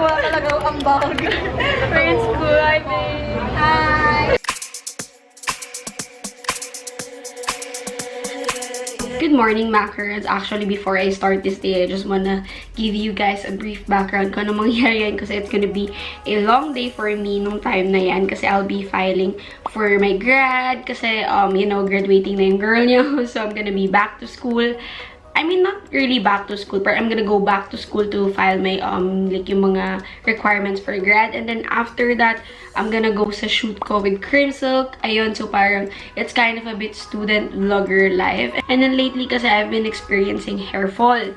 Wala talaga ang bag. We're in school, hi babe. Hi! Good morning, Mackers. Actually, before I start this day, I just wanna give you guys a brief background kung ano mangyayari yan kasi it's gonna be a long day for me nung time na yan kasi I'll be filing for my grad kasi, you know, graduating na yung girl niya. So, I'm gonna be back to school. I mean, not really back to school, but I'm gonna go back to school to file my, like, yung mga requirements for grad. And then, after that, I'm gonna go sa shoot ko with Crimsilk. Ayun, so parang, it's kind of a bit student vlogger life. And then, lately, kasi I've been experiencing hair fall.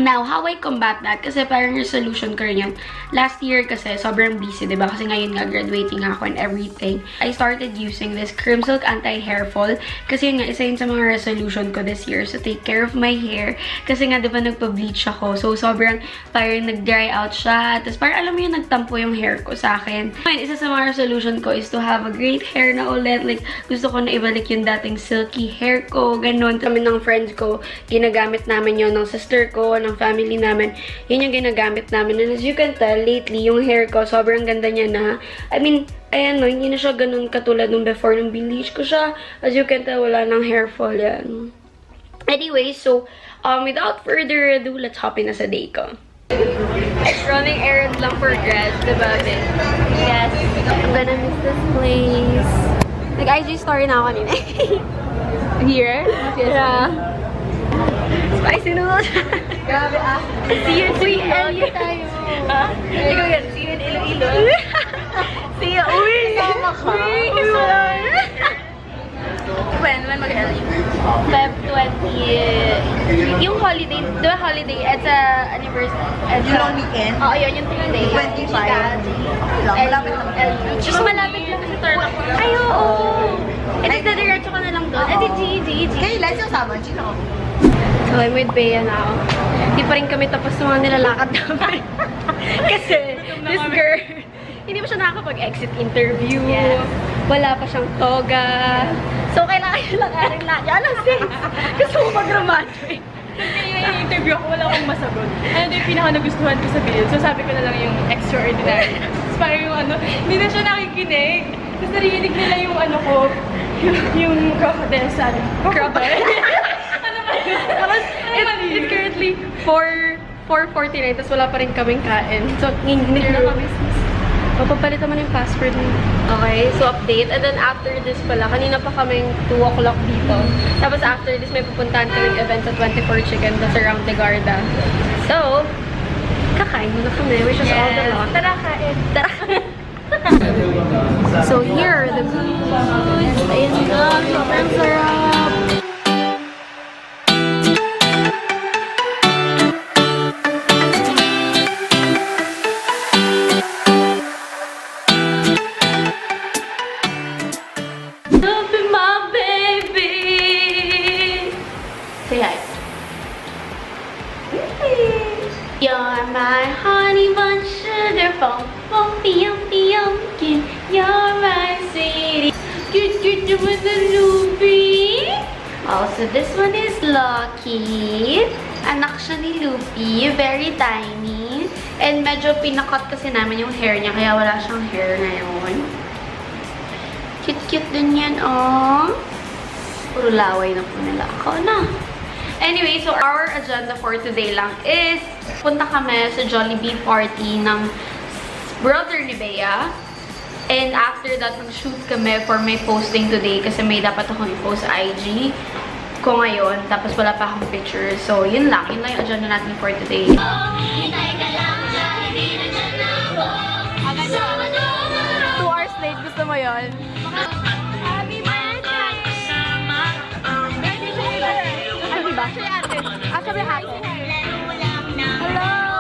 Now, how I combat that? Kasi parang resolution ko rin yan. Last year kasi, sobrang busy, diba? Kasi ngayon nga, graduating ako and everything. I started using this Crimsilk Anti-Hair Fall. Kasi yun nga, isa yun sa mga resolution ko this year. So, take care of my hair. Kasi nga, diba, nagpa-bleach ako. So, sobrang parang nag-dry out siya. Tapos parang, alam mo yun, nagtampo yung hair ko sa akin. And isa sa mga resolution ko is to have a great hair na ulit. Like, gusto ko na ibalik yung dating silky hair ko. Ganon. Kami ng friends ko, ginagamit namin yun ng sister ko, ng family namin. Yun yung ginagamit namin. And as you can tell, lately, yung hair ko, sobrang ganda niya na. I mean, ayan no, hindi na siya ganun katulad nung before nung bleach ko siya. As you can tell, wala nang hair fall yan. Anyway, so, without further ado, let's hop in na sa day ko. Running errands lang for grad, diba, babe? Yes. I'm gonna miss this place. Nag-IG story na ako kanina. Here? Yeah. Spicy noodles. Grabe ah. See you in Iloilo. tayo. Ha? Ikaw yan, see you in Iloilo. See you. Uy! Kasama ka. Uy! When mag-LU? Feb 20. Yung holiday, the holiday, it's a anniversary. It's Yung long weekend? Oo, yun, yung 3 days. 25. Malapit lang. Just malapit lang sa Tarlac. Ay, oo. And then, dadiretso ka na lang doon. Eh, di. Kailan yung sama? Gino? So, I'm with Bea now. Hindi pa rin kami tapos sa mga nilalakad namin. Kasi, this girl, hindi pa siya nakakapag-exit interview. Yes. Wala pa siyang toga. So, kailangan niya lang aring lahat. Yan ang sense. Gusto ko mag-graduate. Kaya yung interview ako, wala akong masagot. Ano yung pinaka-nagustuhan ko sa video? So sabi ko na lang yung extraordinary. Tapos parang yung ano, hindi na siya nakikinig. Tapos narinig nila yung ano ko, yung crocodile sa akin. Crocodile? Ano ba yun? Tapos, it's currently 4:49, tapos wala pa rin kaming kain. So, hindi na kami. Papapalit naman yung password mo. Okay, so update. And then after this pala, kanina pa kaming 2 o'clock dito. Tapos after this, may pupuntahan kaming event sa 24 Chicken. That's around the Garda. So, kakain muna kami. Wish us all the luck. Tara, kain. So here are the foods. Ayan na, sobrang sarap. You're my honey bun sugar bomb, bumpy yumpkin. You're my sweetie. Good with the Loopy. Also, this one is Lucky. Anak siya ni Loopy, very tiny. And medyo pinakot kasi namin yung hair niya, kaya wala siyang hair ngayon. Cute din yan, oh. Puro laway na po nila ako na. Anyway, so our agenda for today lang is punta kami sa Jollibee party ng brother ni Bea. And after that, mag-shoot kami for my posting today kasi may dapat akong i-post sa IG ko ngayon. Tapos wala pa akong pictures. So, yun lang. Yun lang yung agenda natin for today. 2 hours late, gusto mo yun? Diba? Siya yung ate. Sabi ate. Hello!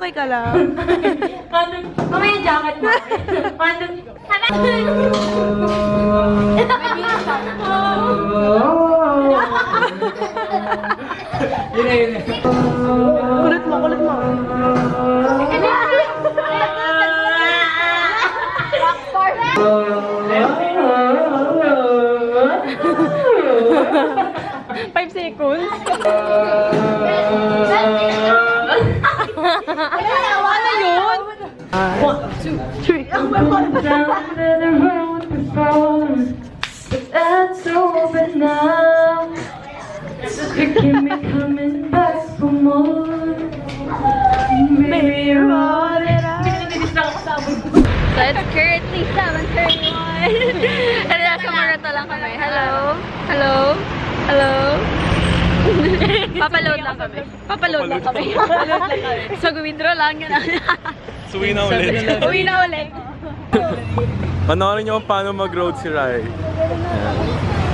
okay ka lang. Mamaya yung jacket mo. Kulit mo, kulit mo. Five seconds. Ano yun? 1, 2, 3. That's over now. You keep me coming back for more. Maybe you're all that So it's currently 7:31. And nasa Marato lang kami. Hello? Hello? Hello? Papaload lang kami. Papaload lang kami. So, withdraw lang yun. Suwi na ulit. Uwi na ulit. Panoorin niyo kung paano mag-road si Rai.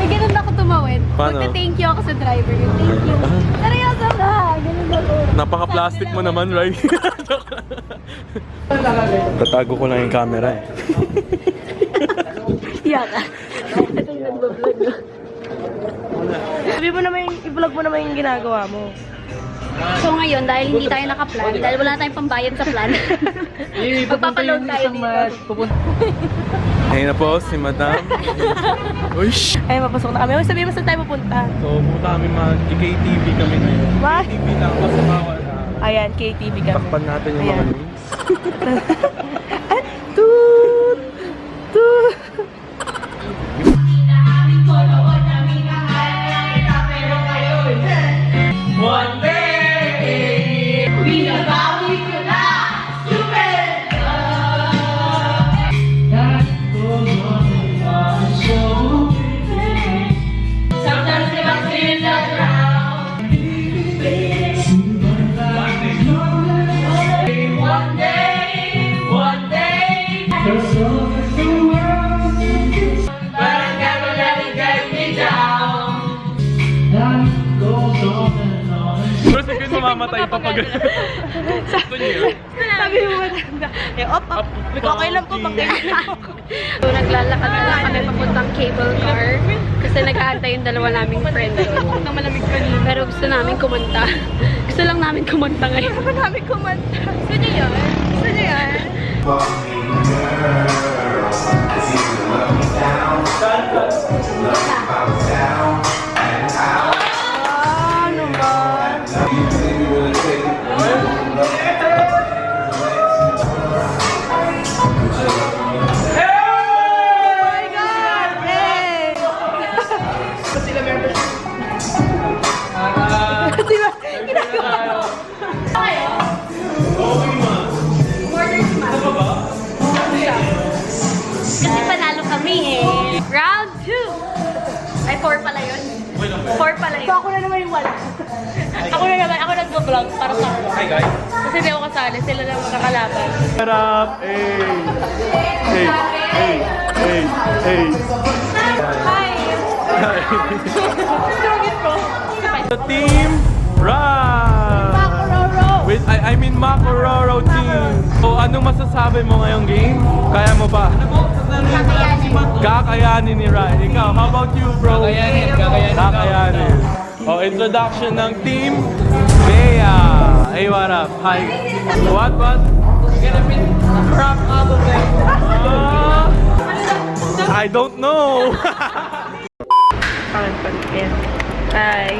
May ganun ako tumawid. Paano? Magta-thank you ako sa driver. Yung thank you. Seryoso ka. Ganun ako. Napaka-plastic mo naman, Rai. Tatago ko lang yung camera eh. Yaka. Ito yung nagbablog. Sabi mo naman, i-vlog mo naman yung ginagawa mo. So ngayon, dahil hindi tayo nakaplan, dahil wala tayong pambayad sa plan, magpapaload tayo dito. Ayun na po, si Madam. Uy! Ay, mapasok na kami. Uy, sabihin mo saan tayo pupunta. So, pumunta kami KTV kami ngayon. What? KTV lang kasi bawal na. Ayan, KTV kami. Takpan natin yung mga Ayan. news. Toot! Toot! Pero sabihin mamamatay pa pag... Gusto niyo yun? Sabi mo maganda. Eh, op. Okay lang po pag ganyan ako. So naglalakad na lang kami papuntang cable car kasi nag-aantay yung dalawa naming friend doon. Na malamig kanina. Pero gusto namin kumanta. Gusto lang namin kumanta ngayon. Gusto namin kumanta. Gusto niyo yun? Gusto niyo yan? Ano ba? Oh my God! Hey! Di ba? Ginagawa ko. Kasi panalo kami eh. Round 2! Ay, 4 pala yun. 4 pala So yun. ako na naman yung wala. Ako na naman, ako nag-vlog para sa akin. Hi guys! Kasi di ako kasali, sila lang makakalaban. Shut up! Hey! Hey! Hey! Hey! Hey! Hi! Strongest ko. The team Rai! Makororo! With, I mean Makororo team. So, anong masasabi mo ngayong game? Kaya mo ba? Kakayanin ni Rai. Ikaw, how about you, bro? Kakayanin. Oh, introduction ng team Bea. Hey, what up? Hi. What? I don't know. Ayan. Hi.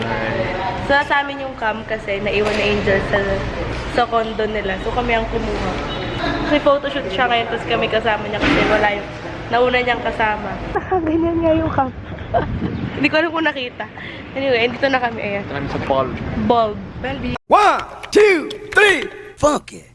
So, sa amin yung cam kasi naiwan na Angel sa condo nila. So, kami ang kumuha. Kasi photoshoot siya ngayon, tapos kami kasama niya kasi wala yung nauna niyang kasama. Ganyan nga yung cam. Hindi ko alam kung nakita. Anyway, dito na kami. Ayan. Kami sa ball. Bulb. 1, 2, 3, funk it.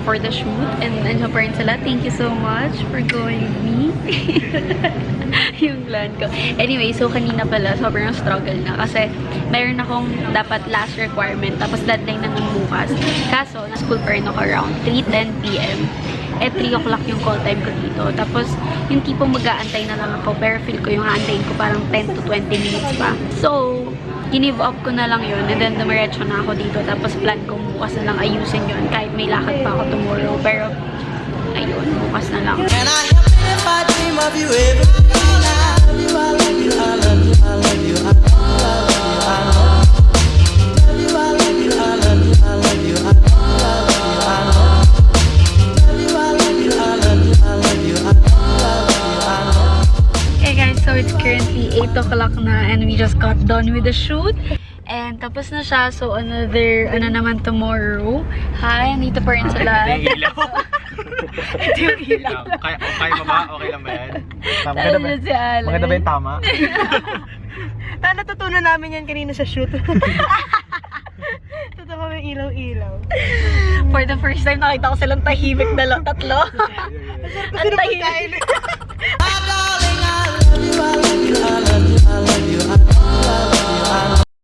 for the shoot. And nandiyan pa rin sila. Thank you so much for going with me. Yung plan ko. Anyway, so kanina pala, sobrang struggle na. Kasi mayroon akong dapat last requirement. Tapos deadline na nung bukas. Kaso, na-school pa rin ako around 3:10 p.m. 3 o'clock yung call time ko dito. Tapos, yung tipong mag-aantay na lang ako. Pero feel ko yung aantayin ko parang 10 to 20 minutes pa. So, give up ko na lang yun. And then, dumiretso na ako dito. Tapos, plan ko bukas na lang ayusin yun. Kahit may lakad pa ako tomorrow. Pero, ayun, bukas na lang. And I help me if I dream of you every day. I love you, I love you, I love you, I love you, I love you, I love you, I love you. Love you, I love you, I love you, I love you, I love you, I love you, I love you. Love you, I love you, I love you, I love you, I love you, I love you. Okay guys, so it's currently 8 o'clock na and we just got done with the shoot. And tapos na siya, so another, naman tomorrow. Hi, nandito pa rin sila. Ito yung ilaw. Ito yung ilaw. Kaya mo ba? Okay lang ba yan? Ano na si Alan? Maganda ba yung tama? Natutunan namin yan kanina sa shoot. Totoo kami ilaw-ilaw. For the first time, nakita ko silang tahimik na lang, tatlo. Ang tahimik.